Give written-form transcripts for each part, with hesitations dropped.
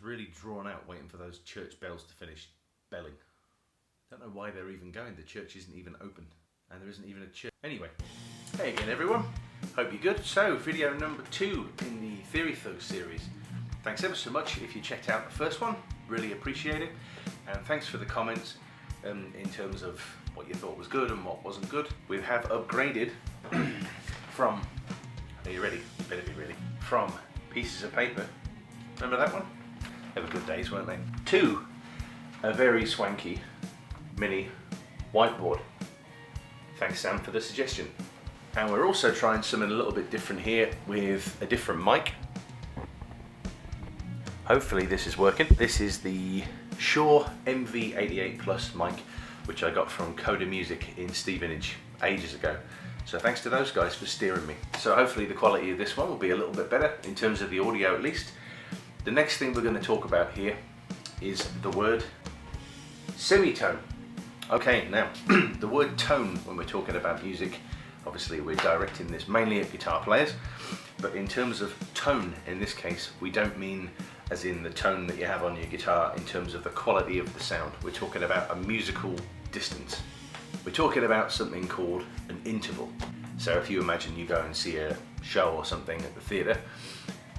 really drawn out waiting for those church bells to finish belling. Don't know why they're even going. The church isn't even open and there isn't even a church. Anyway, hey again everyone. Hope you're good. So video number 2 in the Theory ThuggZ series. Thanks ever so much if you checked out the first one. Really appreciate it. And thanks for the comments in terms of what you thought was good and what wasn't good. We have upgraded from, are you ready? You better be ready. From pieces of paper, remember that one? They were good days, weren't they? To a very swanky mini whiteboard. Thanks Sam for the suggestion. And we're also trying something a little bit different here with a different mic. Hopefully this is working. This is the Shure MV88 Plus mic, which I got from Coda Music in Stevenage ages ago. So thanks to those guys for steering me. So hopefully the quality of this one will be a little bit better in terms of the audio at least. The next thing we're going to talk about here is the word semitone. Okay, now the word tone, when we're talking about music, obviously we're directing this mainly at guitar players, but in terms of tone in this case, we don't mean as in the tone that you have on your guitar in terms of the quality of the sound. We're talking about a musical distance. We're talking about something called an interval. So if you imagine you go and see a show or something at the theatre,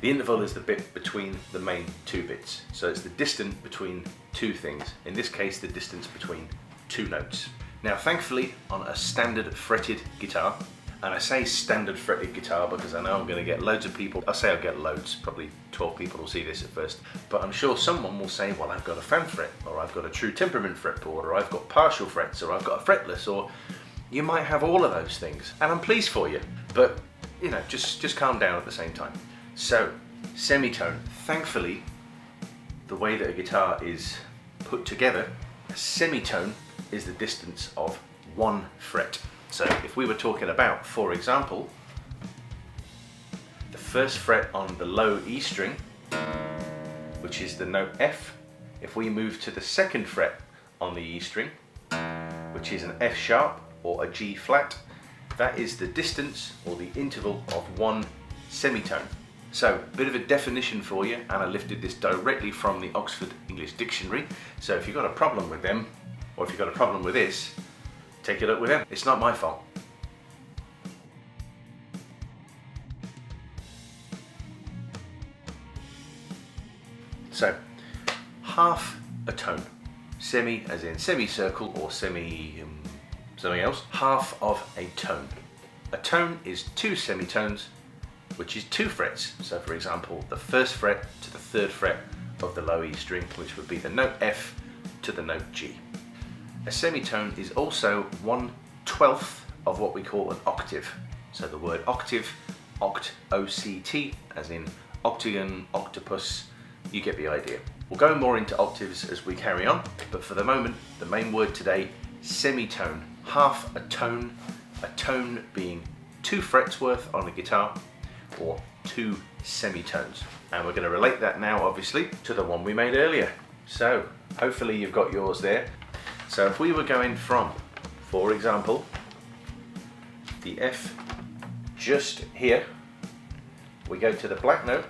the interval is the bit between the main two bits. So it's the distance between two things. In this case, the distance between two notes. Now thankfully on a standard fretted guitar, and I say standard fretted guitar because I know I'm going to get loads of people, I say I'll get loads, probably 12 people will see this at first, but I'm sure someone will say, well, I've got a fan fret, or I've got a true temperament fretboard, or I've got partial frets, or I've got a fretless, or you might have all of those things, and I'm pleased for you, but you know, just calm down at the same time. So, semitone, thankfully, the way that a guitar is put together, a semitone is the distance of one fret. So if we were talking about, for example, the first fret on the low E string, which is the note F, if we move to the second fret on the E string, which is an F sharp or a G flat, that is the distance or the interval of one semitone. So a bit of a definition for you, and I lifted this directly from the Oxford English Dictionary. So if you've got a problem with them, or if you've got a problem with this, take it up with them. It's not my fault. So, half a tone. Semi as in semicircle or semi something else. Half of a tone. A tone is two semitones, which is two frets. So for example, the first fret to the third fret of the low E string, which would be the note F to the note G. A semitone is also 1/12 of what we call an octave. So the word octave, oct-O-C-T, as in octagon, octopus, you get the idea. We'll go more into octaves as we carry on, but for the moment, the main word today, semitone, half a tone being 2 frets worth on a guitar, or 2 semitones. And we're going to relate that now, obviously, to the one we made earlier. So, hopefully you've got yours there. So if we were going from, for example, the F just here, we go to the black note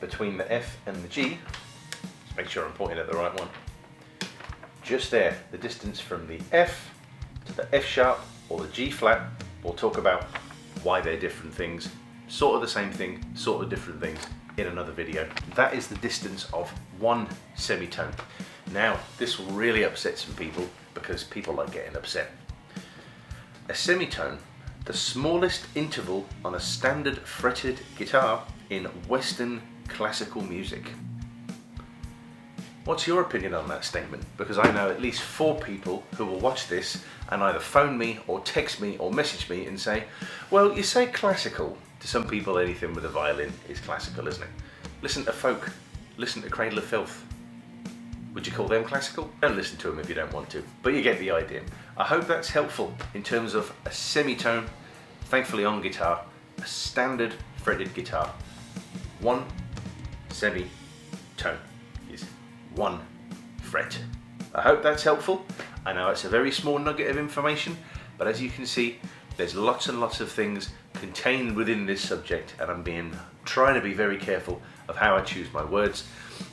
between the F and the G. Let's make sure I'm pointing at the right one. Just there, the distance from the F to the F sharp or the G flat. We'll talk about why they're different things, sort of the same thing, sort of different things in another video. That is the distance of one semitone. Now, this will really upset some people because people like getting upset. A semitone, the smallest interval on a standard fretted guitar in Western classical music. What's your opinion on that statement? Because I know at least 4 people who will watch this and either phone me or text me or message me and say, well, you say classical. To some people, anything with a violin is classical, isn't it? Listen to folk, listen to Cradle of Filth. Would you call them classical? Don't listen to them if you don't want to, but you get the idea. I hope that's helpful in terms of a semitone, thankfully on guitar, a standard fretted guitar. One semitone is 1 fret. I hope that's helpful. I know it's a very small nugget of information, but as you can see, there's lots and lots of things contained within this subject, and I'm trying to be very careful of how I choose my words.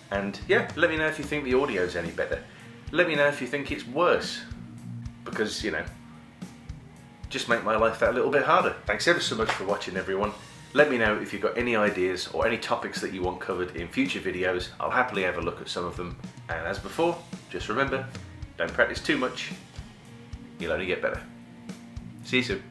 And yeah, let me know if you think the audio's any better. Let me know if you think it's worse, because, you know, just make my life that little bit harder. Thanks ever so much for watching, everyone. Let me know if you've got any ideas or any topics that you want covered in future videos. I'll happily have a look at some of them. And as before, just remember, don't practice too much. You'll only get better. See you soon.